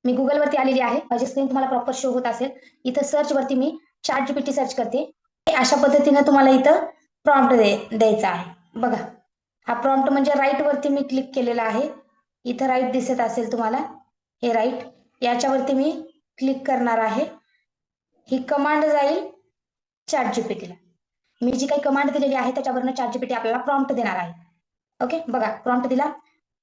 मी गुगलवरती आलेली आहे. माझी स्क्रीन तुम्हाला प्रॉपर शो होत असेल. इथं सर्चवरती मी चॅट जीपीटी सर्च करते. अशा पद्धतीने तुम्हाला इथं प्रॉम्प्ट द्यायचा आहे. बघा, हा प्रॉम्प्ट म्हणजे राईट वरती मी क्लिक केलेला आहे. इथं राईट दिसत असेल तुम्हाला, हे राईट, याच्यावरती मी क्लिक करणार आहे. ही कमांड जाईल चॅट जीपीटीला. मी जी काही कमांड दिलेली आहे त्याच्यावरनं चॅट जीपीटी आपल्याला प्रॉम्प्ट देणार आहे. ओके, बघा प्रॉम्प्ट दिला.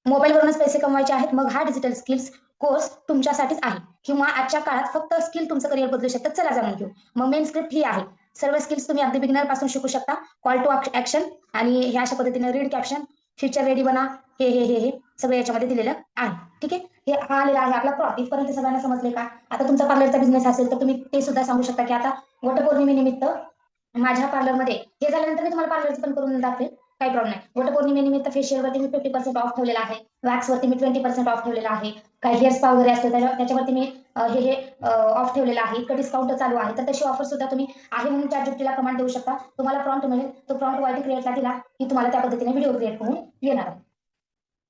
मोबाईलवरूनच पैसे कमवायचे आहेत, मग हा डिजिटल स्किल्स कोर्स तुमच्यासाठीच आहे. किंवा आजच्या काळात फक्त स्किल तुमचं करिअर बदलू शकतात, चला जाणून घेऊ. मग मेन स्क्रिप्ट ही आहे. सर्व स्किल्स तुम्ही अगदी बिगिनर पासून शिकू शकता. कॉल टू ऍक्शन आणि हे अशा पद्धतीने रीड कॅप्शन, फ्युचर रेडी बना, हे सगळं याच्यामध्ये दिलेलं आहे. ठीक आहे, हे हा आलेला आहे आपला प्रॉम्प्ट. इथपर्यंत सगळ्यांना समजले का? आता तुमचा पार्लरचा बिझनेस असेल तर तुम्ही ते सुद्धा सांगू शकता की आता वटपौर्णिमेनिमित्त माझ्या पार्लरमध्ये हे झाल्यानंतर मी तुम्हाला पार्लरचं पण करून दाखवेल, काही प्रॉब्लेम नाही. वटपौर्णिमेनिमित्त फेशियलवरती मी 50% ऑफ ठेवलेला आहे. वॅक्सवरती मी 20% ऑफ ठेवलेला आहे. काही हेअर स्पा वगैरे असतो त्याच्यावरती मी हे ऑफ ठेवलेला आहे. इतकं डिस्काउंट चालू आहे. तर तशी ऑफर सुद्धा तुम्ही आहे म्हणून चॅट जीपीटीला कमांड देऊ शकता. तुम्हाला प्रॉम्प्ट मिळेल. तो प्रॉम्प्ट वायटी क्रिएटला दिला की तुम्हाला त्या पद्धतीने व्हिडिओ क्रिएट करून येणार आहे.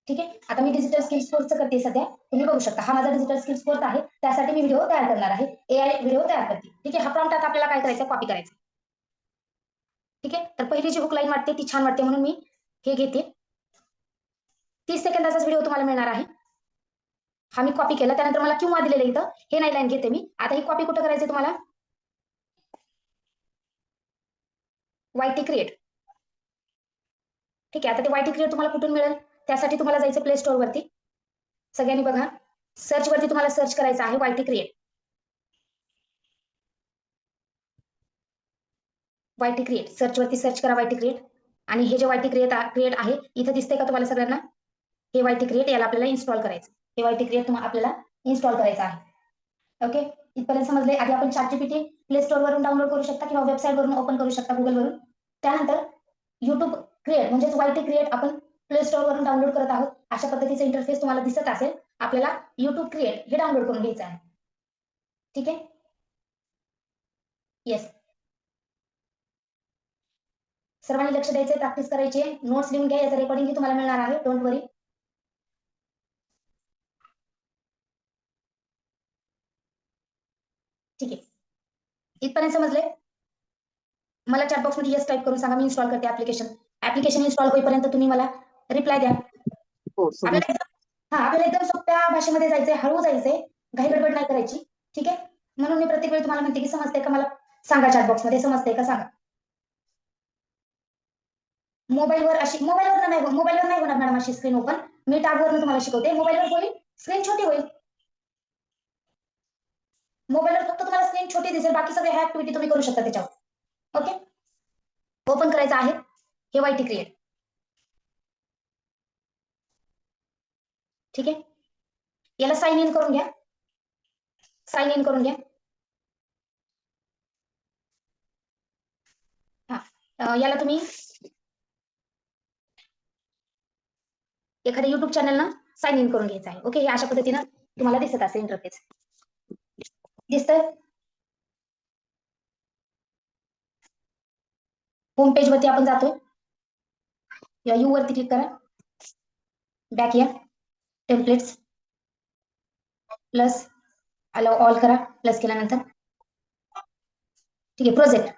ठीक आहे, आता मी डिजिटल स्किल्स कोर्सचं करते सध्या. तुम्ही बघू शकता, हा माझा डिजिटल स्किल्स कोर्स आहे. त्यासाठी मी व्हिडिओ तयार करणार आहे. AI व्हिडिओ तयार करते. ठीक आहे, हा प्रॉम्प्ट आता आपल्याला काय करायचं, कॉपी करायचा. ठीक आहे, तर पहिली जी बुक लाईन वाटते ती छान वाटते म्हणून मी हे घेते. 30 सेकंदाचाच व्हिडिओ तुम्हाला मिळणार आहे. हा मी कॉपी केला. त्यानंतर मला किंवा दिलेलं इथं, हे नाही लाईन घेते मी. आता ही कॉपी कुठं करायची तुम्हाला, वायटी क्रिएट. ठीक आहे, आता ते वायटी क्रिएट तुम्हाला कुठून मिळेल, त्यासाठी तुम्हाला जायचं प्ले स्टोअर वरती. सगळ्यांनी बघा, सर्च वरती तुम्हाला सर्च करायचं आहे YT create. YT create search वरती सर्च करा वायटी क्रिएट. आणि हे जे वायटी क्रिएट आहे इथं दिसतंय का तुम्हाला सगळ्यांना, हे वायटी क्रिएट, याला आपल्याला इन्स्टॉल करायचं. हे वायटी क्रिएट आपल्याला इन्स्टॉल करायचं आहे. ओके, इथपर्यंत समजले. आधी आपण चॅट जीपीटी प्ले स्टोअर वरून डाउनलोड करू शकता किंवा वेबसाईट वरून ओपन करू शकता गुगलवरून. त्यानंतर युट्यूब क्रिएट म्हणजे वायटी क्रिएट आपण प्ले स्टोअर वरून डाउनलोड करत आहोत. अशा पद्धतीचा इंटरफेस तुम्हाला दिसत असेल. आपल्याला युट्यूब क्रिएट हे डाउनलोड करून घ्यायचं आहे. ठीक आहे, येस. सर्वांनी लक्ष द्यायचे, प्रॅक्टिस करायची, नोट्स लिहून घ्या. याचं रेकॉर्डिंग तुम्हाला मिळणार आहे, डोंट वरी. ठीक आहे, इथपर्यंत समजले. मला चॅट बॉक्स मध्ये येस टाईप करून सांगा, मी इन्स्टॉल करते ऍप्लिकेशन इन्स्टॉल होईपर्यंत तुम्ही मला रिप्लाय द्या. आपल्याला एकदम सोप्या भाषेमध्ये जायचंय, हळू जायचंय, घाई गडबड नाही करायची. ठीक आहे, म्हणून मी प्रत्येक वेळी तुम्हाला म्हणते की समजते का, मला सांगा चॅट बॉक्स मध्ये समजते का सांगा. मोबाईलवर नाही होणार मॅडम अशी स्क्रीन ओपन. मी टॅबवरून तुम्हाला शिकवते. मोबाईलवर होईल, स्क्रीन छोटी होईल. मोबाईलवर फक्त तुम्हाला स्क्रीन छोटी दिसेल, बाकी सगळे ह्या ऍक्टिव्हिटी तुम्ही करू शकता त्याच्यावर. ओके, ओपन करायचं आहे हे वायटी क्रिएट. ठीक आहे, याला साइन इन करून घ्या. साइन इन करून घ्या. याला तुम्ही एखाद्या युट्यूब चॅनलनं साइन इन करून घ्यायचं आहे. ओके, हे अशा पद्धतीनं तुम्हाला दिसत असेल इंटरफेस. दिसतंय, होम पेज वरती आपण जातोय. या यू वरती क्लिक करा, बॅक या, टेम्पलेट्स, प्लस अलाउ ऑल करा. प्लस केल्यानंतर ठीक आहे, प्रोजेक्ट.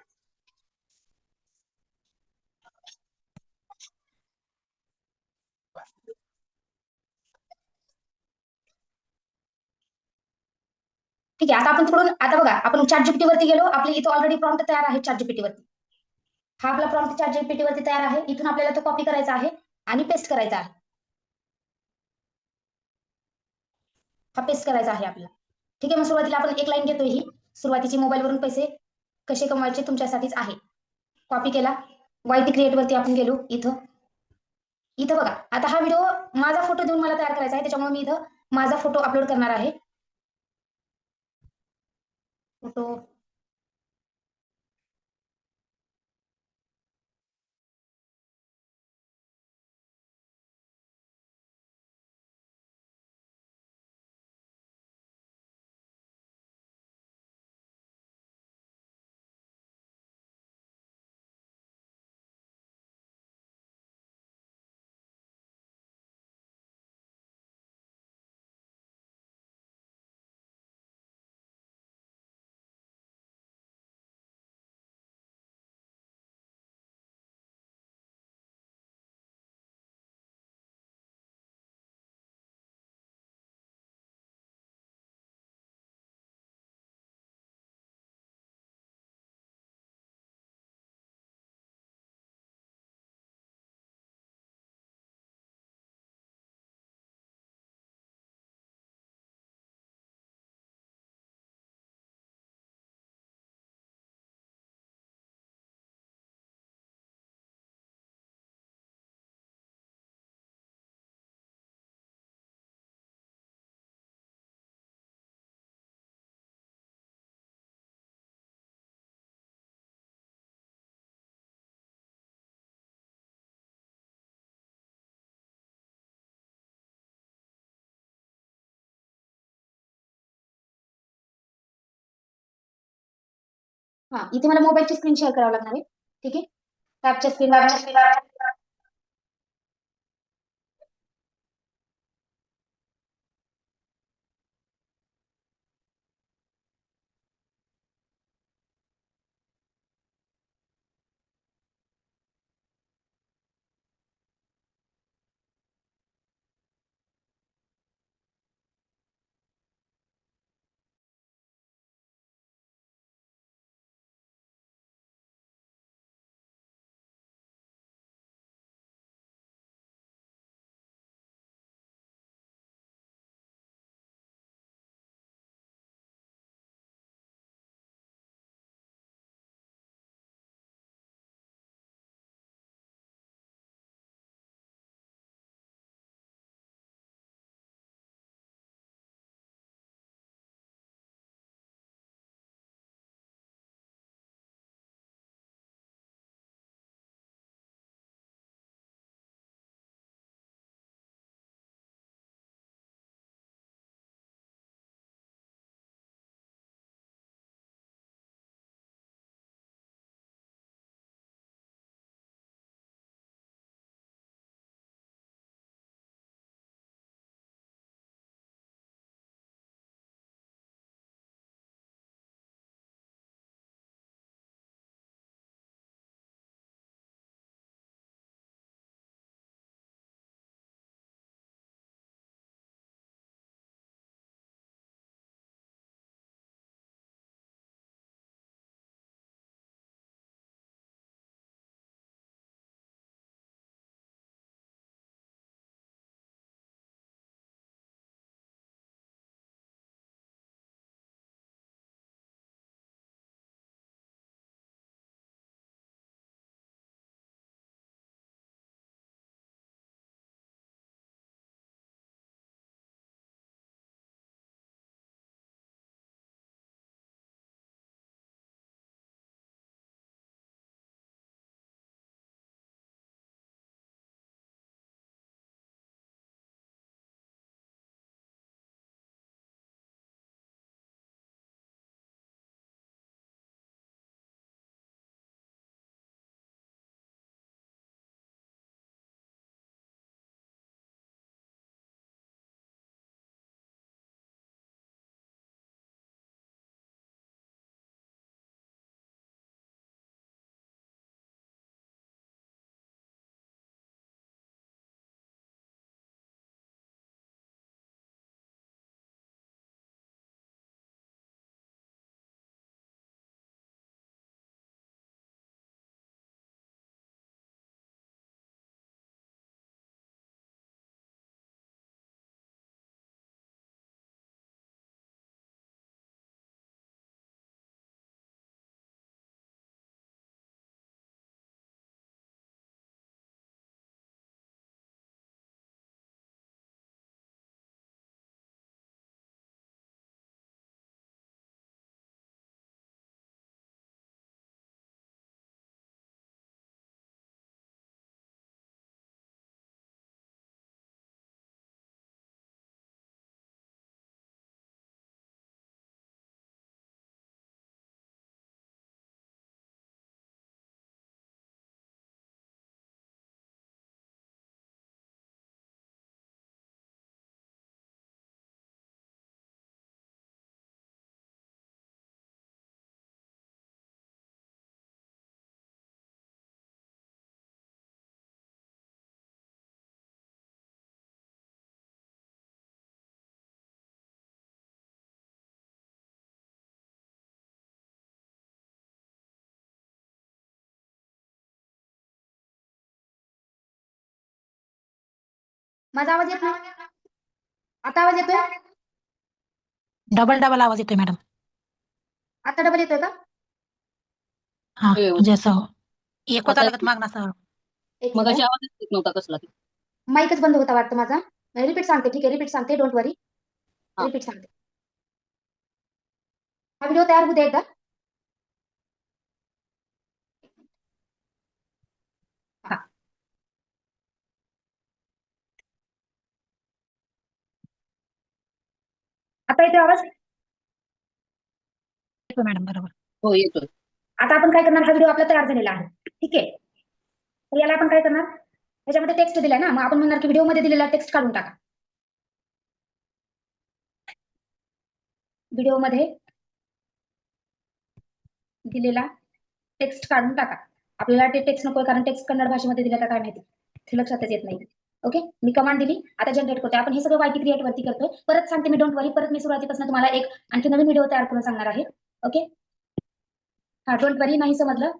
ठीक आहे, आता आपण तिकडून, आता बघा आपण चॅट जीपीटी वरती गेलो. आपल्या इथं ऑलरेडी प्रॉम्प्ट तयार आहे चॅट जीपीटी वरती. हा आपला प्रॉम्प्ट चॅट जीपीटी वरती तयार आहे. इथून आपल्याला तो कॉपी करायचा आहे आणि पेस्ट करायचा आहे. हा पेस्ट करायचा आहे आपल्याला. ठीक आहे, मग सुरुवातीला आपण एक लाईन घेतोय. ही सुरुवातीची मोबाईलवरून पैसे कसे कमवायचे तुमच्यासाठीच आहे. कॉपी केला, वायटी क्रिएट वरती आपण गेलो. इथं इथं बघा, आता हा व्हिडिओ माझा फोटो देऊन मला तयार करायचा आहे, त्याच्यामुळे मी इथं माझा फोटो अपलोड करणार आहे. फोटो हा, इथे मला मोबाईलची स्क्रीन शेअर करावं लागणार आहे. ठीक आहे, कॅप्चर स्क्रीन. माझा आवाज येत नाही? आता आवाज येतोय? डबल डबल आवाज येतोय मॅडम. आता डबल येतोय का? हा, म्हणजे असं एक होता आता लगत मागणं असं. एक मग मिनिट. अशी आवाज येत नव्हता कसला ते. माईकच बंद होता वाटतं माझा. रिपीट सांगते, ठीक आहे, रिपीट सांगते, डोंट वरी. हा. रिपीट सांगते. हा व्हिडिओ तयार होऊ दे एकदा. हा. आता येतोय आवाज? येतोय मॅडम, बरोबर. हो येतोय. आता आपण काय करणार, हा व्हिडिओ आपला तयार झालेला आहे. ठीक आहे. तर याला आपण काय करणार, त्याच्यामध्ये टेक्स्ट दिलाय ना, मग आपण म्हणणार की व्हिडिओमध्ये दिलेला टेक्स्ट काढून टाका. व्हिडिओमध्ये दिलेला टेक्स्ट काढून टाका. आपल्याला ते टेक्स्ट नकोय कारण टेक्स्ट कन्नड भाषेमध्ये दिला का काय माहिती, ते लक्षातच येत नाही. ओके, मी कमांड दिली, आता जनरेट करतोय. आपण हे सगळं वायटी क्रिएट वरती करतोय. परत सांगते मी, डोंट वरी, परत मी सुरुवातीपासून तुम्हाला एक आणखी नवीन व्हिडिओ तयार करून सांगणार आहे. ओके, हा डोंट वरी, नाही समजलं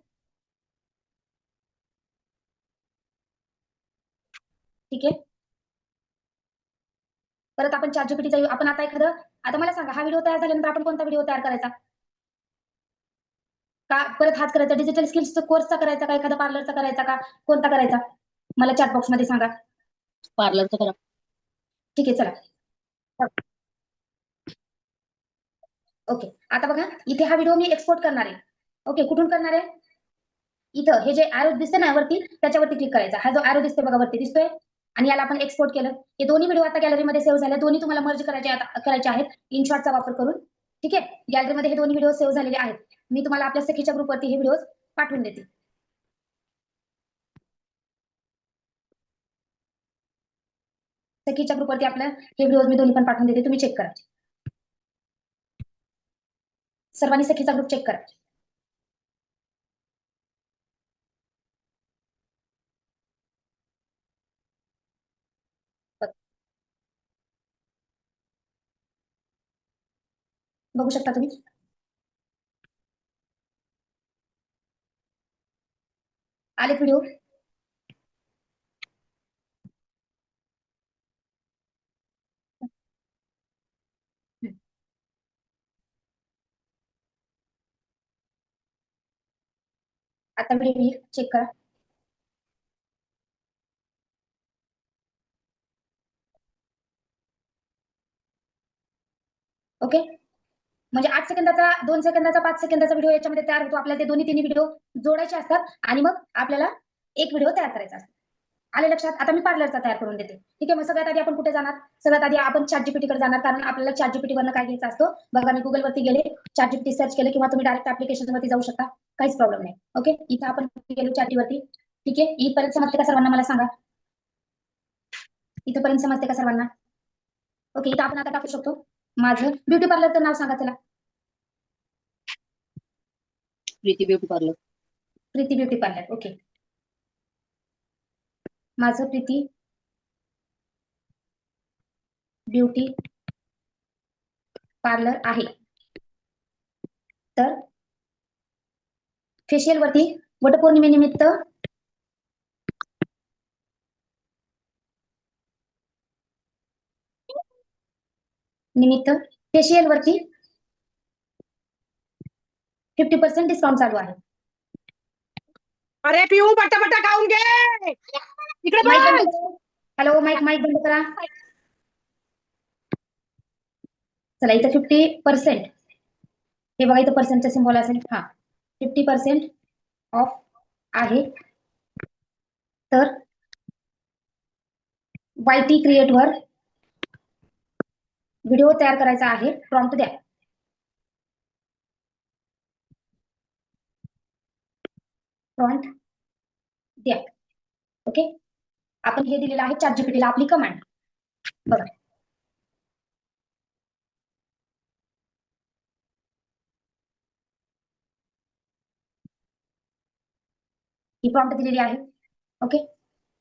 ठीक आहे. परत आपण ChatGPT चा आपण आता एखादं, आता मला सांगा, हा व्हिडिओ तयार झाल्यानंतर आपण कोणता व्हिडिओ तयार करायचा, का परत हाच करायचा, डिजिटल स्किल्सचा कोर्सचा करायचा का, एखादा पार्लरचा करायचा का, कोणता करायचा, मला चॅट बॉक्स मध्ये सांगा. पार्लरचं करा. ठीक आहे, चला. ओके, आता बघा इथे हा व्हिडिओ मी एक्सपोर्ट करणार आहे. ओके, कुठून करणार आहे, इथं हे जे ॲरो दिसते ना वरती, त्याच्यावरती क्लिक करायचा. हा जो ॲरो दिसतोय बघा वरती दिसतोय, आणि याला आपण एक्सपोर्ट केलं. हे दोन्ही व्हिडिओ आता गॅलरीमध्ये सेव्ह झाले. दोन्ही तुम्हाला मर्ज करायचे आहेत इनशॉटचा वापर करून. ठीक आहे, गॅलरीमध्ये हे दोन्ही व्हिडिओ सेव्ह झालेले आहेत. मी तुम्हाला आपल्या सखीच्या ग्रुपवरती हे व्हिडिओ पाठवून देते. सखीच्या ग्रुपवरती आपल्या हे व्हिडिओ मी दोन्ही पण पाठवून देते, तुम्ही चेक करा. सर्वांनी सखीचा ग्रुप चेक करा. बघू शकता तुम्ही. आलेत व्हिडिओ. आता व्हिडिओ चेक करा. ओके, म्हणजे 8 सेकंदाचा, 2 सेकंदाचा, 5 सेकंदाचा व्हिडिओ याच्यामध्ये तयार होतो. आपल्याला ते दोन्ही तिन्ही व्हिडिओ जोडायचे असतात आणि मग आपल्याला एक व्हिडिओ तयार करायचा असतो. आले लक्षात. आता मी पार्लरचा तयार करून देते. ठीक आहे, मग सगळ्यात आधी आपण कुठे जाणार, सगळ्यात आधी आपण ChatGPT कडे जाणार, कारण आपल्याला ChatGPT वरनं काय घ्यायचं असतो बघा. मी गुगल वरती गेले, ChatGPT सर्च केलं, किंवा तुम्ही डायरेक्ट ऍप्लिकेशन वरती जाऊ शकता, काहीच प्रॉब्लेम नाही. ओके, इथं आपण गेलो ChatGPT वरती. ठीक आहे, इथपर्यंत समजते का सर्वांना, मला सांगा. इथपर्यंत समजते का सर्वांना. ओके, इथं आपण आता टाकू शकतो माझं ब्युटी पार्लरचं नाव सांगा चला. Preeti beauty parlour. Preeti beauty parlour. Okay, माझं प्रीती ब्युटी पार्लर आहे. तर फेशियल वरती वटपौर्णिमेनिमित्त फेशियल वरती 50% डिस्काउंट चालू आहे. अरे पिऊ पटापटा खाऊन घे, इकडे माईक बघ. बंद करा. हॅलो, माईक बंद करा. चला, इथं 50%, हे बघा इथं पर्सेंटचा सिम्बॉल असेल. हा, 50% ऑफ आहे. तर वायटी क्रिएट वर व्हिडिओ तयार करायचा आहे. प्रॉम्प्ट द्या. प्रॉम्प्ट द्या. ओके, आपण हे दिलेलं आहे ChatGPT ला आपली कमांड. बघा, ही प्रॉम्प्ट दिलेली आहे. Okay,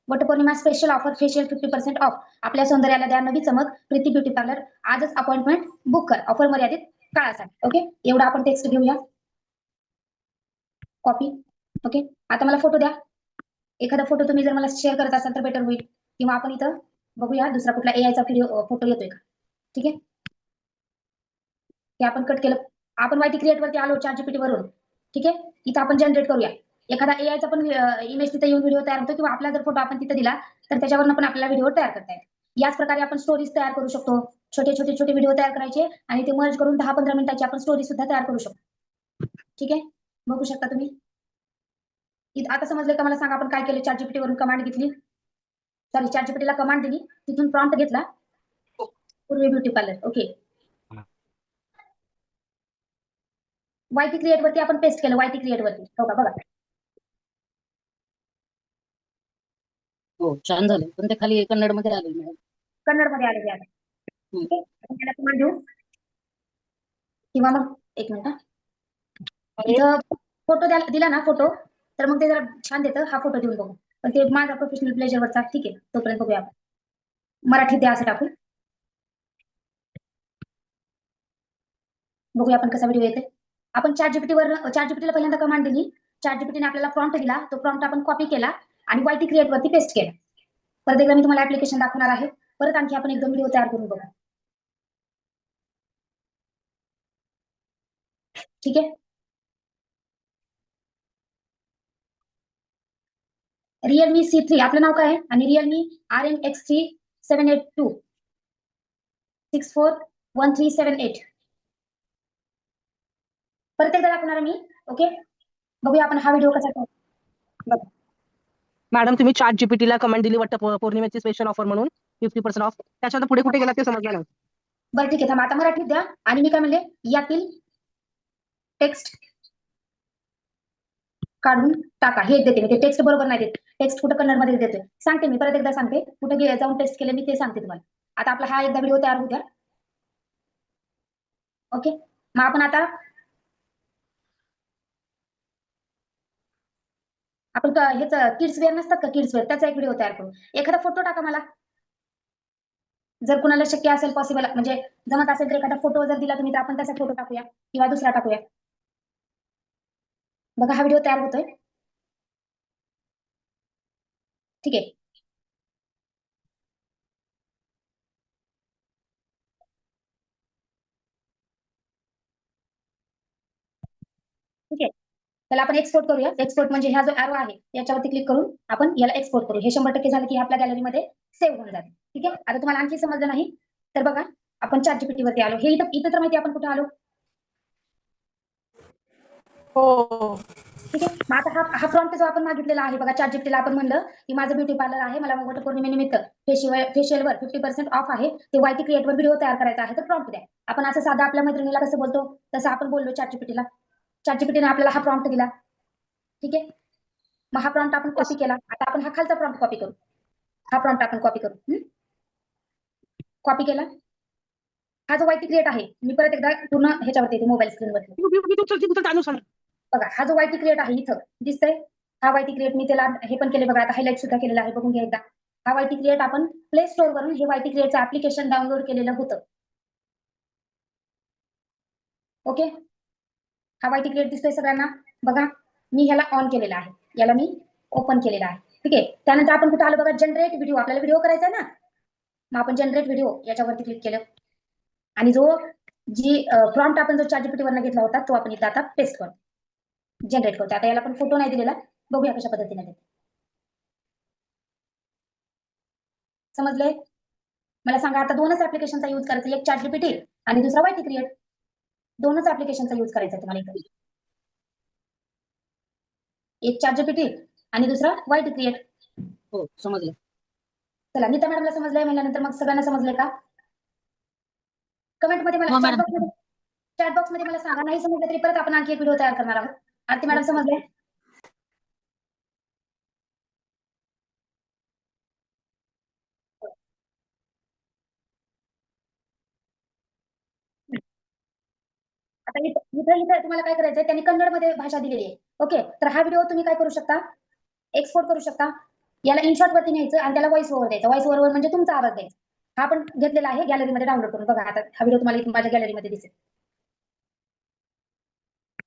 Vat Purnima special offer, facial 50% off. आपल्या सौंदर्याला द्या नवी चमक, प्रीती ब्युटी पार्लर. आजच अपॉइंटमेंट बुक कर, ऑफर मर्यादित काळासाठी. ओके, एवढा आपण टेक्स्ट घेऊया. कॉपी. ओके, आता मला फोटो द्या. एखादा फोटो तुम्ही जर मला शेअर करत असाल तर बेटर होईल, किंवा आपण इथं बघूया दुसरा कुठला एआयचा फोटो येतोय का. ठीक आहे, हे आपण कट केलं. आपण वायटी क्रिएट वरती आलो ChatGPT वरून. ठीक आहे, इथं आपण जनरेट करूया एखादा एआयचा पण इमेज, तिथे येऊन व्हिडिओ तयार होतो, किंवा आपला जर फोटो आपण तिथे दिला तर त्याच्यावरनं पण आपल्याला व्हिडिओ तयार करता येईल. याच प्रकारे आपण स्टोरीज तयार करू शकतो. छोटे व्हिडिओ तयार करायचे आणि ते मर्ज करून 10-15 मिनिटाची आपण स्टोरी सुद्धा तयार करू शकतो. ठीक आहे, बघू शकता तुम्ही. आता समजलं का, मला सांगा आपण काय केलं. ChatGPT वरून कमांड घेतली, सॉरी ChatGPT ला कमांड दिली, तिथून प्रॉम्प्ट घेतला, पूर्वी beauty parlour. Okay, YT create वरती आपण पेस्ट केलं, वायटी क्रिएट वरती हो का, बघा हो छान झालं, पण ते खाली कन्नड मध्ये आले मॅडम. कन्नड मध्ये आलेली आहे. हम्म. ठीक आहे, आपण त्याला कमांड देऊ किंवा मग एक मिनिट हा. इथं फोटो दिला ना फोटो, तर मग ते जरा छान देतं, हा फोटो देऊन बघू. पण ते माझा प्रोफेशनल प्लेजरवरचा, ठीक आहे तोपर्यंत बघूया आपण. मराठीत द्या असं टाकून बघूया आपण कसा व्हिडिओ येते. आपण चॅट जीपीटीला पहिल्यांदा कमांड दिली, चॅट जीपीटीने आपल्याला प्रॉम्प्ट दिला, तो प्रॉम्प्ट आपण कॉपी केला आणि वायटी क्रिएट वरती पेस्ट केला. परत एकदा मी तुम्हाला ऍप्लिकेशन दाखवणार आहे, परत आणखी आपण एकदम व्हिडिओ तयार करून बघू. ठीक आहे, रिअलमी C3 आपलं नाव काय आहे आणि रिअलमी RMX3 782 641378 परत एकदा दाखवणार मी. ओके, बघूया आपण हा व्हिडिओ कसा बघा. मॅडम तुम्ही चॅट जीपीटीला कमेंट दिली वाटतं पौर्णिमेची स्पेशल ऑफर म्हणून 50% ऑफ, त्याच्यानंतर पुढे कुठे गेला ते समजलं नाही. बरं ठीक आहे, थांबा आता मराठीत द्या आणि मी काय म्हणले, यातील टेक्स्ट काढून टाका, हे देते मी. ते टेक्स्ट बरोबर नाही देत, टेक्स्ट कुठं कन्नड मध्ये देतोय सांगते मी, परत एकदा सांगते कुठे जाऊन टेस्ट केले मी ते सांगते तुम्हाला. आता आपला हा एकदा व्हिडिओ तयार होऊ द्या. ओके, मग आपण आता आपण हेच किड्स वेअर नसतात का, किड्स वेअर, त्याचा एक व्हिडिओ तयार करू. एखादा फोटो टाका मला, जर कुणाला शक्य असेल, पॉसिबल म्हणजे जमत असेल तर एखादा फोटो जर दिला तुम्ही तर आपण त्याचा फोटो टाकूया किंवा दुसरा टाकूया. बघा हा व्हिडिओ तयार होतोय. ठीक आहे, ठीक आहे, त्याला आपण एक्सपोर्ट करूया. एक्सपोर्ट म्हणजे हा जो एरो आहे याच्यावरती क्लिक करून आपण याला एक्सपोर्ट करू. हे 100% झालं की आपल्या गॅलरीमध्ये सेव्ह होऊन जाते. ठीक आहे, आता तुम्हाला आणखी समजलं नाही तर बघा, आपण चॅट जीपीटी वरती आलो. हे इथं तर माहिती आपण कुठे आलो. हो, ठीक आहे, मग आता हा प्रॉम्प्ट जो आपण मागितलेला आहे बघा, चॅट जीपीटीला आपण म्हणलं की माझं ब्युटी पार्लर आहे, मला वटपौर्णिमेनिमित्त फेशियलवर 50% ऑफ आहे, ते वायटी क्रिएटवर व्हिडिओ तयार करायचा आहे, तर प्रॉम्प्ट द्या. आपण असं साधा आपल्या मैत्रिणीला कसं बोलतो तसं आपण बोललो चॅट जीपीटीला. चॅट जीपीटीने आपल्याला हा प्रॉम्प्ट दिला. ठीक आहे, मग हा प्रॉम्प्ट आपण कॉपी केला. आता आपण हा खालचा प्रॉम्प्ट कॉपी करू. हा प्रॉम्प्ट आपण कॉपी करू. कॉपी केला. हा जो वायटी क्रिएट आहे, मी परत एकदा पूर्ण ह्याच्यावरती येते, मोबाईल स्क्रीनवरती बघा. हा जो वायटी क्रिएट आहे इथं दिसतंय, हा वायटी क्रिएट मी त्याला हे पण केले बघा, आता हायलाइट सुद्धा केलेला आहे, बघून घ्या एकदा. हा वायटी क्रिएट आपण प्ले स्टोर वरून हे वायटी क्रिएटचं ऍप्लिकेशन डाउनलोड केलेलं होतं. ओके, हा वायटी क्रिएट दिसतोय सगळ्यांना बघा. मी ह्याला ऑन केलेला आहे, याला मी ओपन केलेला आहे. ठीक आहे, त्यानंतर आपण कुठे आलो बघा, जनरेट व्हिडिओ. आपल्याला व्हिडिओ करायचा आहे ना, मग आपण जनरेट व्हिडिओ याच्यावरती क्लिक केलं आणि प्रॉम्प्ट आपण जो चॅट जीपीटी वरनं घेतला होता तो आपण इथं आता पेस्ट करतो, जनरेट करतो. आता याला आपण फोटो नाही दिलेला, बघूया कशा पद्धतीने देतो. समजलंय? मला सांगा, आता दोनच ऍप्लिकेशनचा यूज करायचा, एक चॅट जीपीटी आणि दुसरा वायटी क्रिएट. दोनच ऍप्लिकेशनचा यूज करायचा तुम्हाला इथं, एक चॅट जीपीटी आणि दुसरा वायटी क्रिएट. हो समजलं. चला, नीता मॅडमला समजलंय म्हणल्यानंतर मग सगळ्यांना समजलंय का? कमेंट मध्ये मला हो चॅट मॅडम. बॉक्स मध्ये मला सांगा. नाही समजलं तरी परत आपण आणखी एक व्हिडिओ तयार करणार आहोत. आरती मॅडम समजले? आता इथं तुम्हाला काय करायचंय, त्यांनी कन्नड मध्ये भाषा दिलेली आहे. ओके, तर हा व्हिडिओ तुम्ही काय करू शकता, एक्सपोर्ट करू शकता. याला इनशॉट वरती न्यायचं आणि त्याला व्हॉइस ओव्हर द्यायचा. व्हॉइस ओव्हर म्हणजे तुमचा आवाज द्यायचा. हा आपण घेतलेला आहे गॅलरीमध्ये डाउनलोड करून बघा. आता हा व्हिडिओ तुम्हाला माझ्या गॅलरीमध्ये दिसेल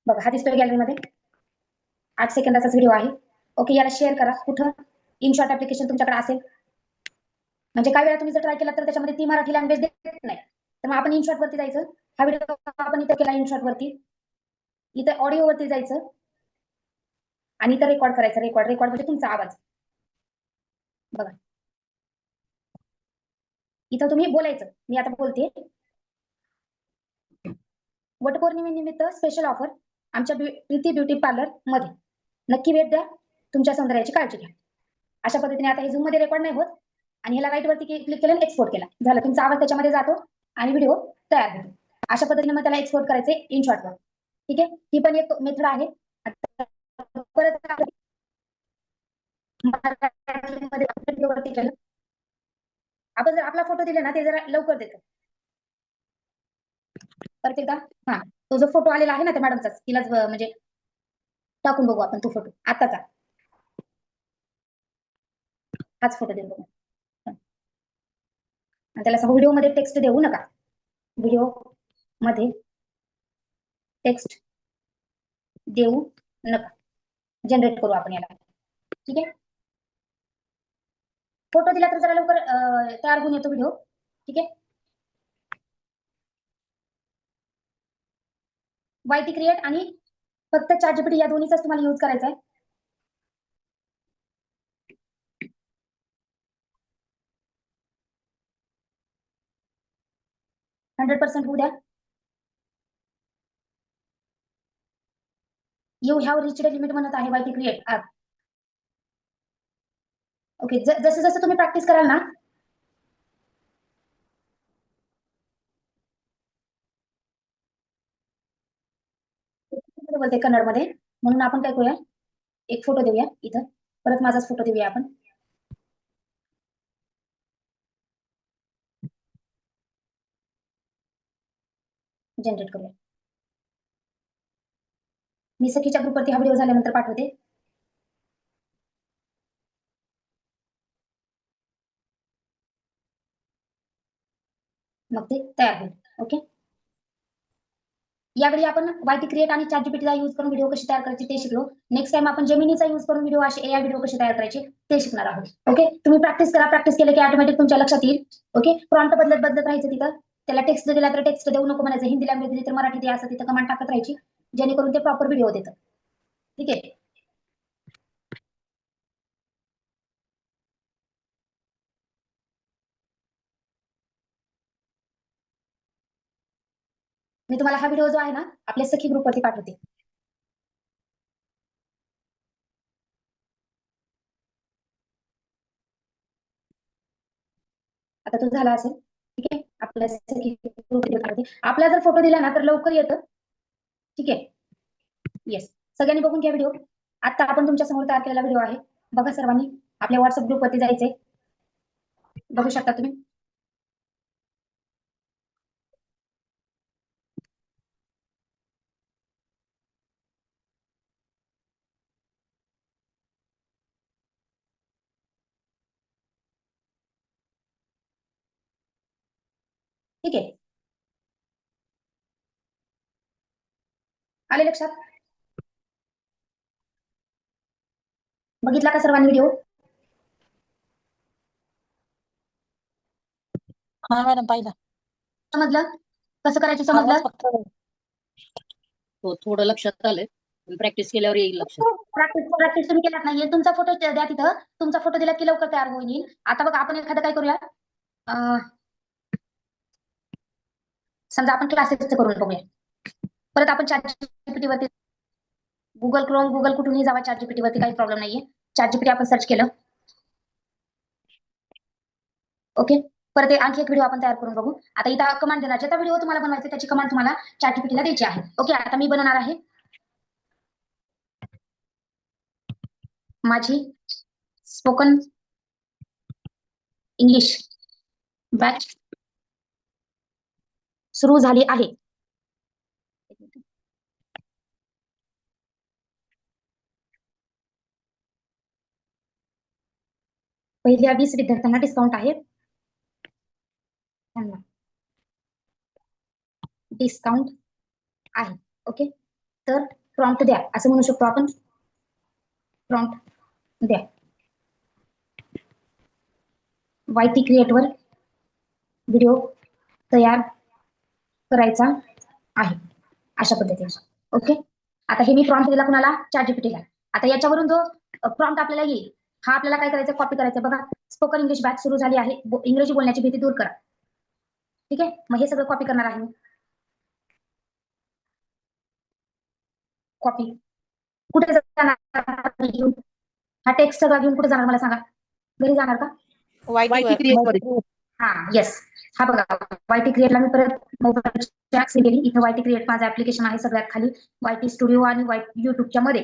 बघा. हा दिसतोय गॅलरीमध्ये, 8 सेकंदाचाच व्हिडिओ आहे. ओके, याला शेअर करा. कुठं इनशॉट ऍप्लिकेशन तुमच्याकडे असेल, म्हणजे काय वेळा तुम्ही जर ट्राय केला तर त्याच्यामध्ये ती मराठी लँग्वेज देत नाही, तर मग आपण इनशॉट वरती जायचं. हा व्हिडिओ आपण इथं केला इनशॉट वरती, इथं ऑडिओ वरती जायचं आणि इथं रेकॉर्ड करायचं. रेकॉर्ड म्हणजे तुमचा आवाज बघा. इथं तुम्ही बोलायचं. मी आता बोलते, वटपौर्णिमेनिमित्त स्पेशल ऑफर आमच्या प्रीती ब्युटी पार्लर मध्ये, नक्की भेट द्या, तुमच्या सौंदर्याची काळजी घ्या. अशा पद्धतीने आता हे झूम मध्ये रेकॉर्ड नाही होत आणि ह्याला राईट वरती क्लिक केलं, एक्सपोर्ट केला, झालं. तुमचा आवाज त्याच्यामध्ये जातो आणि व्हिडिओ तयार होतो. अशा पद्धतीने मग त्याला एक्सपोर्ट करायचे इनशॉटवर. ठीक आहे, ही पण एक मेथड आहे. आता परत मराठीमध्ये व्हिडिओवरती केलं. आपण जर आपला फोटो दिला ना ते जरा लवकर देतं. परत एकदा हा तो जो फोटो आलेला आहे ना त्या मॅडमचा तिलाच म्हणजे टाकून बघू आपण तो फोटो आताचा हाच फोटो देऊ बघू. आणि त्याला व्हिडिओ मध्ये टेक्स्ट देऊ नका. व्हिडिओ मध्ये टेक्स्ट देऊ नका. जनरेट करू आपण याला. ठीक आहे, फोटो दिला तर जरा लवकर तयार होऊन येतो व्हिडिओ. ठीक आहे, वायटी क्रिएट आणि फक्त ChatGPT या दोन्हीचाच तुम्हाला यूज करायचा आहे. 100% होऊ द्या. यू हॅव रिच्ड लिमिट म्हणत आहे वायटी क्रिएट ॲप. ओके, जसं जसं तुम्ही प्रॅक्टिस कराल ना बोलते कन्नडमध्ये, म्हणून आपण काय करूया, एक फोटो देऊया इथं. परत माझाच फोटो देऊया आपण. जनरेट करूया. मी सखीच्या ग्रुपवरती हा व्हिडिओ झाल्यानंतर पाठवते. मग ते तयार होईल. ओके, यावेळी आपण वायटी क्रिएट आणि ChatGPTचा यूज करून व्हिडिओ कशी तयार करायची ते शिकलो. नेक्स्ट टाइम आपण जेमिनीचा यूज करून व्हिडिओ असे AI व्हिडिओ कसे तयार करायचे ते शिकणार आहोत. ओके, तुम्ही प्रॅक्टिस करा. प्रॅक्टिस केलं की ऑटोमॅटिक तुमच्या लक्षात येईल. ओके, प्रॉम्प्ट बदलत राहायचं तिथं. त्याला टेक्स्ट दिला तर टेक्स्ट देऊ नको म्हणायचं. हिंदी लँग्वेज दिली तर मराठी दे, असं तिथं कमांड टाकत राहायची, जेणेकरून ते प्रॉपर व्हिडिओ देतं. ठीक आहे, मी तुम्हाला हा व्हिडिओ जो आहे ना आपल्या सखी ग्रुपवरती पाठवते. आता तो झाला असेल. ठीक आहे, आपल्या सखी ग्रुपवरती पाठवते. आपला जर फोटो दिला ना तर लवकर येतं. ठीक आहे, येस, सगळ्यांनी बघून घ्या व्हिडिओ. आता आपण तुमच्या समोर तयार केलेला व्हिडिओ आहे. बघा सर्वांनी, आपल्या व्हॉट्सअप ग्रुपवरती जायचंय. बघू शकता तुम्ही. ठीक आहे, आले लक्षात? बघितला का सर्वांनी व्हिडिओ? हा मॅडम पाहिलं. समजलं कसं करायचं? आवाज समजलं? फक्त हो, थोडं लक्षात आलंय, पण प्रॅक्टिस केल्यावर येईल लक्षात. प्रॅक्टिस तुम्ही केलात नाहीये. तुमचा फोटो द्या तिथं. तुमचा फोटो दिला की लवकर तयार होईल. आता बघा, आपण एखादं काय करूया, समजा आपण क्लासेसचं करून बघूया. परत आपण ChatGPT वरती, गुगल क्रोम, गुगल कुठूनही जावा, ChatGPT वरती काही प्रॉब्लेम नाहीये. ChatGPT आपण सर्च केलं. ओके, परत आणखी एक व्हिडिओ आपण तयार करून बघू. आता इथं कमांड देणार, ज्याचा व्हिडिओ तुम्हाला बनवायचा त्याची कमांड तुम्हाला ChatGPT ला द्यायची आहे. ओके, आता मी बनवणार आहे माझी स्पोकन इंग्लिश बॅच सुरू झाली आहे. पहिल्या 20 विद्यार्थ्यांना डिस्काउंट आहे. डिस्काउंट आहे. ओके, तर प्रॉम्प्ट द्या असं म्हणू शकतो आपण. प्रॉम्प्ट द्या. वायटी क्रिएटवर व्हिडिओ तयार करायचा आहे अशा पद्धतीने. ओके, आता हे मी प्रॉम्प्ट दिला कुणाला? ChatGPTला. आता याच्यावरून जो प्रॉम्प्ट आपल्याला येईल हा आपल्याला काय करायचा? कॉपी करायचा. बघा, स्पोकन इंग्लिश बॅच सुरू झाली आहे, इंग्रजी बोलण्याची भीती दूर करा. ठीक आहे, मग हे सगळं कॉपी करणार आहे मी. कॉपी कुठे जाणार घेऊन? हा टेक्स्ट सगळा घेऊन कुठे जाणार मला सांगा? घरी जाणार का? वायटी क्रिएट मध्ये. हा, येस. हा बघा वायटी क्रिएटला मी परत मोबाईलची ऍक्सेस केली. इथं वायटी क्रिएट माझं ऍप्लिकेशन आहे सगळ्यात खाली वायटी स्टुडिओ आणि युट्यूबच्या मध्ये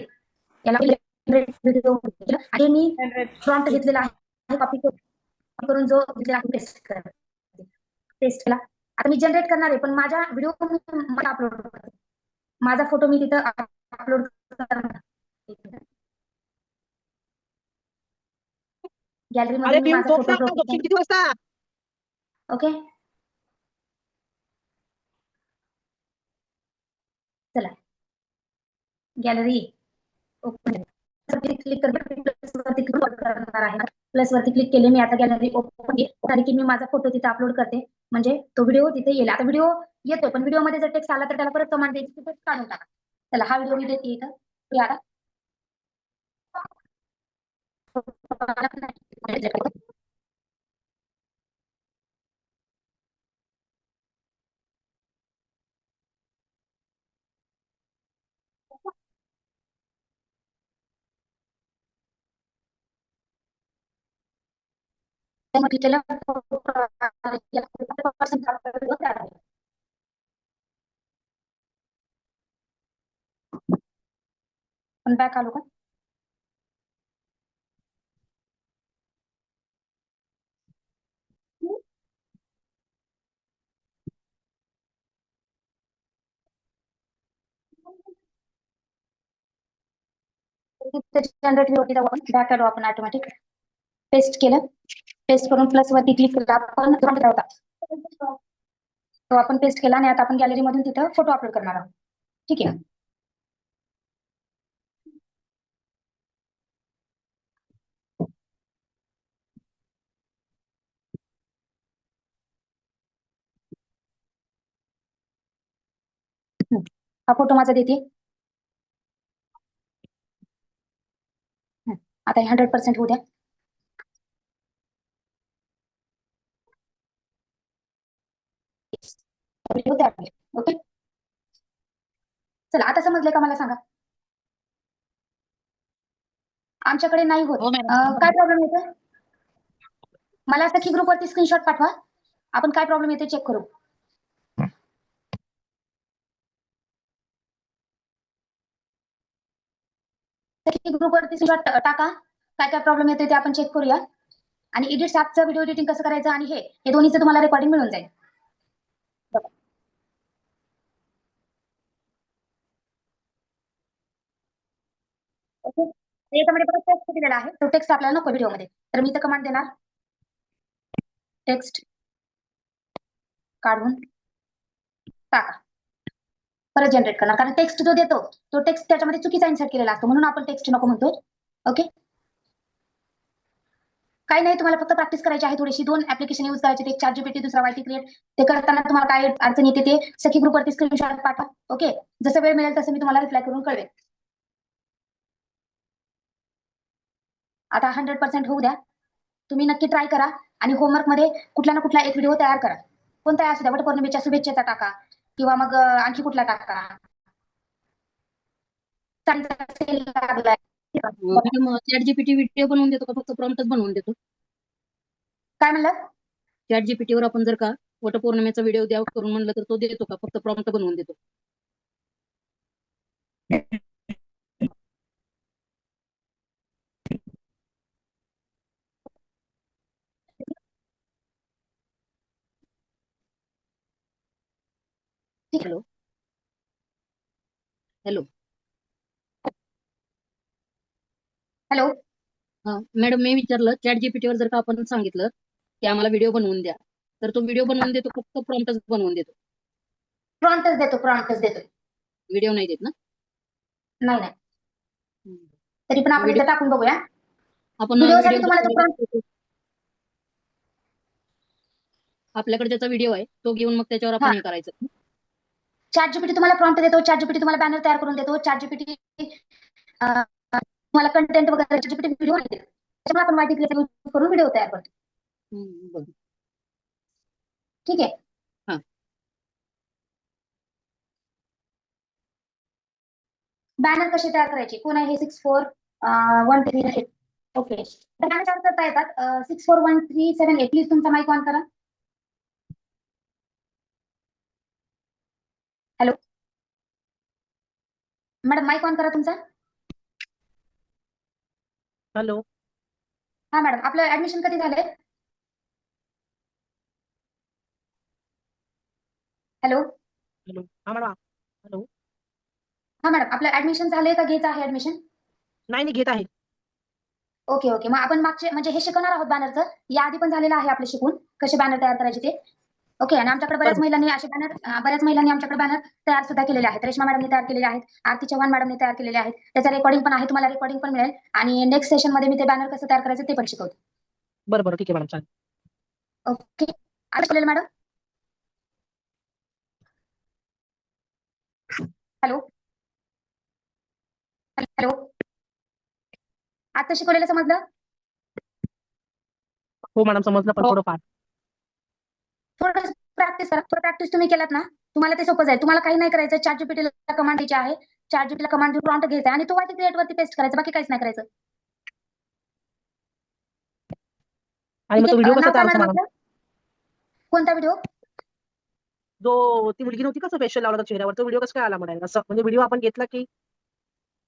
याला व्हिडिओ आणि मी प्रॉम्प्ट घेतलेला आहे कॉपी करून जो घेतलेला आहे पेस्ट केला. आता मी जनरेट करणार आहे पण माझा व्हिडिओ मला अपलोड करते. माझा फोटो मी तिथं अपलोड करणार गॅलरी अरे मध्ये मी पिऊ माझा झोप फोटो ना, झोपशील किती वाजता? ओके चला गॅलरी ओपन क्लिक करणार आहे. प्लस वरती क्लिक केले मी आता गॅलरी ओपन कारण की मी माझा फोटो तिथे अपलोड करते म्हणजे तो व्हिडिओ तिथे येईल. आता व्हिडिओ येतोय पण व्हिडिओ मध्ये जर टेक्स्ट आला तर त्याला परत कमांड द्यायची तिथे काढून टाका. चला हा व्हिडिओ मी देते इथं आता पण बॅक आलो का जनरेट होती आपण बॅक आलो आपण ऑटोमॅटिक पेस्ट केलं. पेस्ट करून प्लस वरती क्लिक केलं आपण होता तो आपण पेस्ट केला आणि आता आपण गॅलरी मधून तिथं फोटो अपलोड करणार आहोत. ठीक आहे हा फोटो माझा देते. आता 100% होऊ द्या. ओके चला आता समजले का मला सांगा. आमच्याकडे नाही होत हो मॅडम. काय प्रॉब्लेम येतोय मला सखी ग्रुपवरती स्क्रीनशॉट पाठवा आपण काय प्रॉब्लेम येते चेक करू. सखी ग्रुपवरती स्क्रीनशॉट टाका काय काय प्रॉब्लेम येते ते आपण चेक करूया आणि एडिट सॅपचं व्हिडिओ एडिटिंग कसं करायचं आणि हे दोन्हीचं तुम्हाला रेकॉर्डिंग मिळून जाईल. ओके याच्यामध्ये परत टेक्स्ट दिलेला आहे तो टेक्स्ट आपल्याला नको व्हिडिओमध्ये तर मी इथं कमांड देणार टेक्स्ट काढून टाका परत जनरेट करणार कारण टेक्स्ट जो देतो तो टेक्स्ट त्याच्यामध्ये चुकीचा इन्सर्ट केलेला असतो म्हणून आपण टेक्स्ट नको म्हणतोय. ओके काही नाही तुम्हाला फक्त प्रॅक्टिस करायची आहे थोडीशी. 2 ऍप्लिकेशन यूज करायचे एक ChatGPT दुसरा वायटी क्रिएट ते करताना तुम्हाला काय अडचण येते ते सखी ग्रुपवरती स्क्रीनशॉट पाठवा. ओके जसं वेळ मिळेल तसं मी तुम्हाला रिप्लाय करून कळवेन. आता 100% होऊ द्या. तुम्ही नक्की ट्राय करा आणि होमवर्क मध्ये कुठला ना कुठला एक व्हिडिओ तयार करा. कोणता असू द्या वटपौर्णिमेच्या शुभेच्छेचा टाका किंवा मग आणखी कुठला टाका. मॅडम ChatGPT व्हिडिओ बनवून देतो का फक्त प्रॉम्प्टच बनवून देतो? काय म्हणलं ChatGPT वर आपण जर का वटपौर्णिमेचा व्हिडिओ द्या करून म्हणलं तर तो देतो का फक्त प्रॉम्प्ट बनवून देतो? हॅलो हॅलो हॅलो हा मॅडम मी विचारलं ChatGPT वर जर का आपण सांगितलं की आम्हाला व्हिडिओ बनवून द्या तर तो व्हिडिओ बनवून देतो फक्त प्रॉम्प्टच बनवून देतो? प्रॉम्प्टच देतो व्हिडिओ नाही देत ना? नाही तरी पण आपण व्हिडिओ इथं टाकून बघूया. आपण व्हिडिओसाठी व्हिडिओ तुम्हाला आपल्याकडे त्याचा व्हिडिओ आहे तो घेऊन मग त्याच्यावर आपण हे करायचं. ChatGPT तुम्हाला प्रॉम्प्ट देतो ChatGPT तुम्हाला बॅनर तयार करून देतो ChatGPT तुम्हाला कंटेंट वगैरे ChatGPT व्हिडिओ देतो त्याच्यामुळे आपण वायटी क्रिएट करून व्हिडिओ तयार करतो. ठीक आहे हा बॅनर कसे तयार करायचे कोण आहे हे 6413 ओके बॅनर तयार करता येतात 641378 प्लीज तुमचा माईक ऑन करा. मॅडम माईक ऑन करा तुमचा. हॅलो. हा मॅडम, आपलं ऍडमिशन कधी झालंय? हॅलो. हॅलो. हा मॅडम. हॅलो. हा मॅडम, आपलं ऍडमिशन झालंय का घ्यायचं आहे ऍडमिशन? नाही घेत आहे. ओके ओके, मग आपण मागचे म्हणजे हे शिकवणार आहोत बॅनरचं. याआधी पण झालेलं आहे आपलं शिकून कसे बॅनर तयार करायचे ते. ओके, आणि आमच्याकडे बऱ्याच बरोबर. महिलांनी असे बऱ्याच महिलांनी आमच्याकडे बॅनर तयार सुद्धा केलेले आहेत. रेश्मा मॅडमने तयार केलेले आहेत, आरती चव्हाण मॅडमने तयार केलेले आहेत. त्याचं रेकॉर्डिंग पण आहे, तुम्हाला रेकॉर्डिंग पण मिळेल. आणि नेक्स्ट सेशन मध्ये मी ते बॅनर कसं तयार करायचं ते पण शिकवते. बरं ठीक आहे मॅडम, चालेल. ओके, आता शिकलेलं मॅडम. हॅलो. हॅलो. आता शिकवलेलं समजलं? हो मॅडम, समजलं पण थोडंफार. थोडं प्रॅक्टिस करा. थोडं प्रॅक्टिस तुम्ही केलात ना, तुम्हाला ते सोपं जाईल. तुम्हाला काही नाही करायचं, ChatGPT ला कमांड द्यायची आहे. ChatGPT ला कमांड देऊन प्रॉम्प्ट घ्यायचा आणि तो वाटी क्रिएट वरती पेस्ट करायचा, बाकी काहीच नाही करायचं. आणि मग ठीक तो व्हिडिओ आहे. कसा नाव काय तयार होतो मॅडम मॅडम? आपलं? कोणता व्हिडिओ? ती मुलगी नव्हती का फेशियल लावला होता चेहऱ्यावर, तो व्हिडिओ कसा काय आला मॅडम? असं म्हणजे व्हिडिओ आपण घेतला की?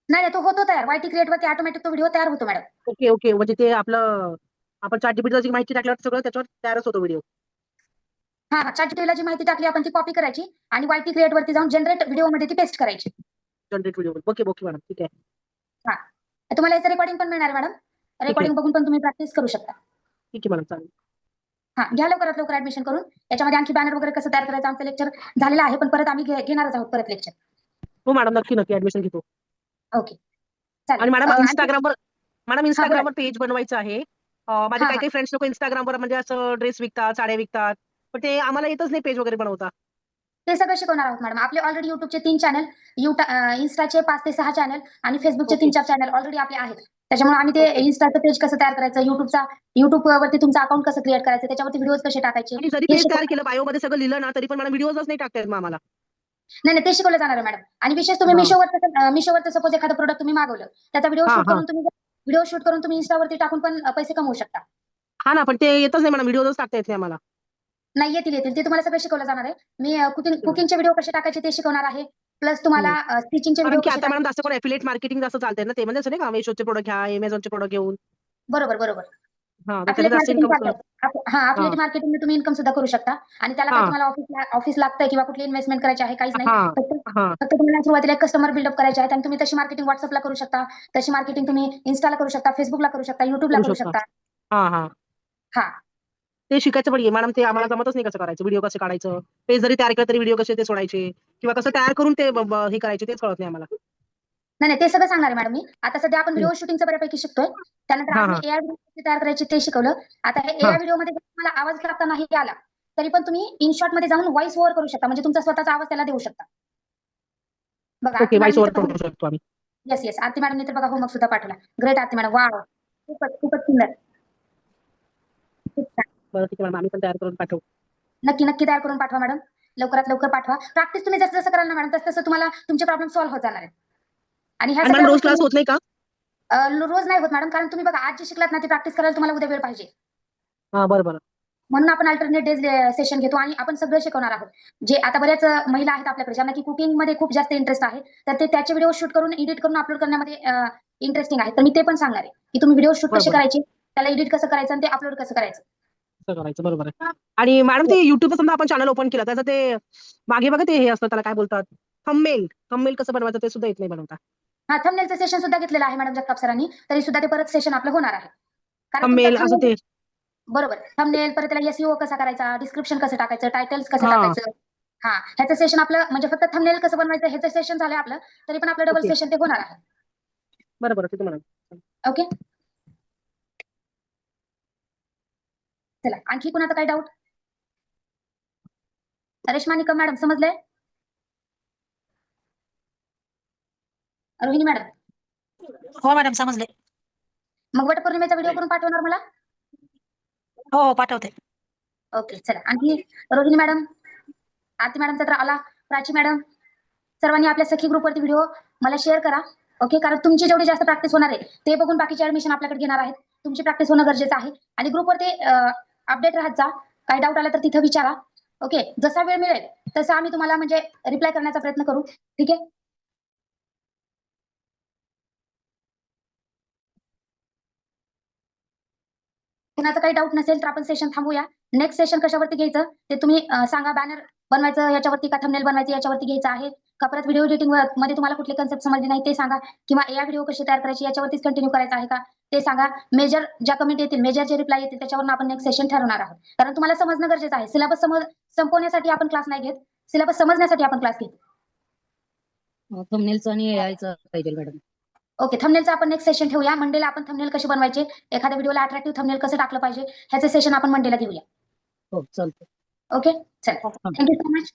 नाही, तो होतो तयार. वायटी क्रिएट वरती ऑटोमॅटिक तो व्हिडिओ तयार होतो मॅडम. ओके म्हणजे ते आपलं आपण ChatGPT ला जी माहिती टाकल्यावर सगळं त्याच्यावर तयारच होतो व्हिडिओ. हा, ChatGPT ला जी माहिती टाकली आपण ती कॉपी करायची आणि वायटी क्रिएट वरती जाऊन जनरेट व्हिडिओ मध्ये ती पेस्ट करायची. Generate video. ओके मॅडम, ठीक आहे. हा, तुम्हाला याचं रेकॉर्डिंग पण मिळणार आहे मॅडम. ठीक आहे. रेकॉर्डिंग बघून पण तुम्ही प्रॅक्टिस करू शकता. ठीक आहे मॅडम, चालेल. हा, घ्या लवकरात लवकर ऍडमिशन करून. याच्यामध्ये आणखी बॅनर वगैरे कसं तयार करायचं आमचं लेक्चर झालेलं आहे, पण परत आम्ही घेणारच आहोत परत लेक्चर. हो मॅडम, नक्की ऍडमिशन घेतो. ओके, चालेल. आणि मॅडम आणखी हा बोला. इंस्टाग्रामवर पेज बनवायचं आहे. माझे हा काही हा काही फ्रेंड्स लोक इंस्टाग्रामवर म्हणजे असं ड्रेस विकतात, साड्या विकतात, पण ते आम्हाला येतच नाही पेज वगैरे बनवता. ते सगळं शिकवणार आहोत मॅडम. आपले ऑलरेडी युट्यूबचे 3 चॅनल, इन्स्टाचे 5 ते 6 चॅनल आणि फेसबुकचे ओके 3-4 चॅनल ऑलरेडी आपले आहेत. त्याच्यामुळे आम्ही ते ओके. इन्स्टाचं पेज कसं तयार करायचं, युट्यूब वरती तुमचं अकाउंट कसं क्रिएट करायचं, त्याच्यावरती व्हिडिओज कसे टाकायचे आणि जरी हे पेज तयार शिकवणार. केलं, बायोमध्ये सगळं लिहिलं ना, तरी पण मला व्हिडिओज नाही टाकता येत मग आम्हाला. नाही नाही, ते शिकवलं जाणार आहे मॅडम. आणि विशेष तुम्ही हा मिशोवरचं सपोज एखादं प्रोडक्ट तुम्ही मागवलं, त्याचा हा हा व्हिडिओ शूट करून तुम्ही इन्स्टावरती टाकून पण पैसे कमवू शकता. हा ना, पण ते येतच नाही मॅडम, व्हिडिओज टाकता येत नाही आम्हाला. नाही, येतील ते तुम्हाला सगळं शिकवलं जाणार आहे. मी ठीक आहे मॅडम. कुकिंगचे व्हिडिओ कसे टाकायचे ते शिकवणार आहे. प्लस तुम्हाला स्टिचिंगचे कारण व्हिडिओ की कसे आता मॅडम टाकायचे. जास्त कोण एफिलिएट मार्केटिंग जास्त चालतंय ना, ते म्हणजे असं नाही का, मेशोचे प्रोडक्ट घ्या, Amazonचे प्रोडक्ट घेऊन. बरोबर. हा, तर त्याने अफिलिएट जास्त मार्केटिंग इन्कम. चालतं. हा, हा अफिलिएट मार्केटिंग तुम्ही इन्कम सुद्धा करू शकता. आणि त्याला काही हा तुम्हाला ऑफिस लागतंय किंवा कुठली इन्व्हेस्टमेंट करायची आहे, काहीच नाही. हा फक्त हा फक्त तुम्हाला सुरुवातीला एक कस्टमर बिल्डअप करायचे आहेत आणि तुम्ही तशी मार्केटिंग WhatsAppला करू शकता. तशी मार्केटिंग तुम्ही Instaला करू शकता, Facebookला करू शकता, YouTubeला करू करू शकता. शकता. हा हा. ते शिकायचं पण मॅडम, ते आम्हाला जमतच नाही कसं करायचं, व्हिडिओ कसे काढायचं, पेज जरी तयार केलं तरी व्हिडिओ कसे ते सोडायचे किंवा कसं तयार करून ते हे करायचे, तेच कळत नाही आम्हाला. नाही, ते सगळं सांगणार आहे मॅडम मी. आता सध्या आपण हं. व्हिडिओ शूटिंगचं बऱ्यापैकी शिकतोय. त्यानंतर हा आज मी हा एआय व्हिडिओ तयार करायचे ते शिकवलं. आता हे हा एआय व्हिडिओमध्ये जर तुम्हाला आवाज टाकता नाही आला, तरी पण तुम्ही InShot मध्ये जाऊन व्हॉइस ओव्हर करू शकता. म्हणजे तुमचा स्वतःचा आवाज त्याला देऊ शकता. बघा, ओके, आरती व्हॉइस मॅडमने ओव्हर तर पण बघा. करू शकतो आम्ही. येस. आरती मॅडमने तर बघा होमवर्क सुद्धा पाठवला. ग्रेट आरती मॅडम. वॉव! खूपच सुंदर. खूप छान. बरं ठीक आहे मॅडम, आम्ही पण तयार करून पाठवू. नक्की तयार करून पाठवा मॅडम. लवकरात लवकर पाठवा. प्रॅक्टिस तुम्ही जसं कराल ना मॅडम, तसं तुम्हाला तुमचे प्रॉब्लेम सॉल्व्ह होत जाणार आहेत. आणि ह्या आणि मॅडम सगळ्या रोज गोष्टी क्लास होत नाही का? रोज नाही होत मॅडम, कारण तुम्ही बघा आज जे शिकलात ना, ती प्रॅक्टिस करायला तुम्हाला उद्या वेळ पाहिजे. हा बरं. म्हणून आपण अल्टरनेट डेज सेशन घेतो आणि आपण सगळं शिकवणार आहोत. जे आता बऱ्याच महिला आहेत आपल्याकडे ज्यांना की कुकिंगमध्ये खूप जास्त इंटरेस्ट आहे, तर ते त्याचे व्हिडिओ शूट करून एडिट करून अपलोड करण्यामध्ये इंटरेस्टिंग आहे. तर मी ते पण सांगणार आहे, की तुम्ही व्हिडिओ शूट कसे बरं करायचे, त्याला एडिट कसं करायचं आणि ते अपलोड कसं करायचं. असं करायचं, बरोबर आहे. आणि मॅडम ते युट्यूबचं समजा आपण चॅनल ओपन केलं, त्याचं ते मागे बघा ते हे असतं, त्याला काय बोलतात, थंबनेल कसं बनवायचं ते सुद्धा येत नाही बनवता. हा, थंबनेलचं सेशन सुद्धा घेतलेलं आहे मॅडम जगताप सरांनी. तरी सुद्धा ते परत सेशन आपलं होणार आहे. कारण तुमचा थंबनेल असं थंबनेल ते. बरोबर. थंबनेल परत त्याला SEO कसा करायचा, डिस्क्रिप्शन कसं टाकायचं, टायटल्स कसं हा टाकायचं. हा, ह्याचं सेशन आपलं म्हणजे फक्त थंबनेल कसं बनवायचं ह्याचं सेशन झालं आपलं. तरी पण आपलं डबल ओके, सेशन ते होणार आहे. बरं ठीक आहे मॅडम. ओके. चला, आणखी कुणाचा काही डाऊट? रेश्मा निकम मॅडम समजलंय? रोहिणी मॅडम, हो मॅडम, समजले. मग वटपौर्णिमेचा व्हिडिओ करून पाठवणार मला? हो पाठवते. ओके, चला. आणखी रोहिणी मॅडम, आरती मॅडमचा तर आला, प्राची मॅडम, सर्वांनी आपल्या सखी ग्रुपवरती व्हिडिओ मला शेअर करा. ओके, कारण तुमची जेवढी जास्त प्रॅक्टिस होणार आहे ते बघून बाकीचे ऍडमिशन आपल्याकडे घेणार आहेत. तुमची प्रॅक्टिस होणं गरजेचं आहे. आणि ग्रुपवरती अपडेट राहत जा. काही डाऊट आला तर तिथं विचारा. ओके, जसा वेळ मिळेल तसा आम्ही तुम्हाला म्हणजे रिप्लाय करण्याचा प्रयत्न करू. ठीक आहे. कुणाचं काही डाऊट नसेल तर आपण सेशन थांबूया. नेक्स्ट सेशन कशावरती घ्यायचं ते तुम्ही सांगा. बॅनर बनवायचं याच्यावरती का थंबनेल बनवायचं याच्यावरती घ्यायचं आहे का परत व्हिडिओ एडिटिंग मध्ये तुम्हाला कुठले कन्सेप्ट समजले नाही ते सांगा, किंवा या व्हिडिओ कशी तयार करायची याच्यावरतीच कंटिन्यू करायचं आहे का ते सांगा. मेजर ज्या कमेंट येतील, मेजर जे रिप्लाय येतील त्याच्यावर आपण नेक्स्ट सेशन ठरवणार आहोत. कारण तुम्हाला समजणं गरजेचं आहे. सिलेबस संपवण्यासाठी आपण क्लास नाही घेत, सिलेबस समजण्यासाठी आपण क्लास घेतो. थंबनेलचं आणि एआयचं पाहिजे मॅडम. ओके, थंबनेलचं आपण नेक्स्ट सेशन ठेवूया. मंडेला आपण थंबनेल कशी बनवायचे, एखाद्या व्हिडिओला अट्रॅक्टिव्ह थंबनेल कसं टाकलं पाहिजे ह्याचे सेशन आपण मंडेला घेऊया. हो चालतं. ओके, चल, थँक्यू सो मच.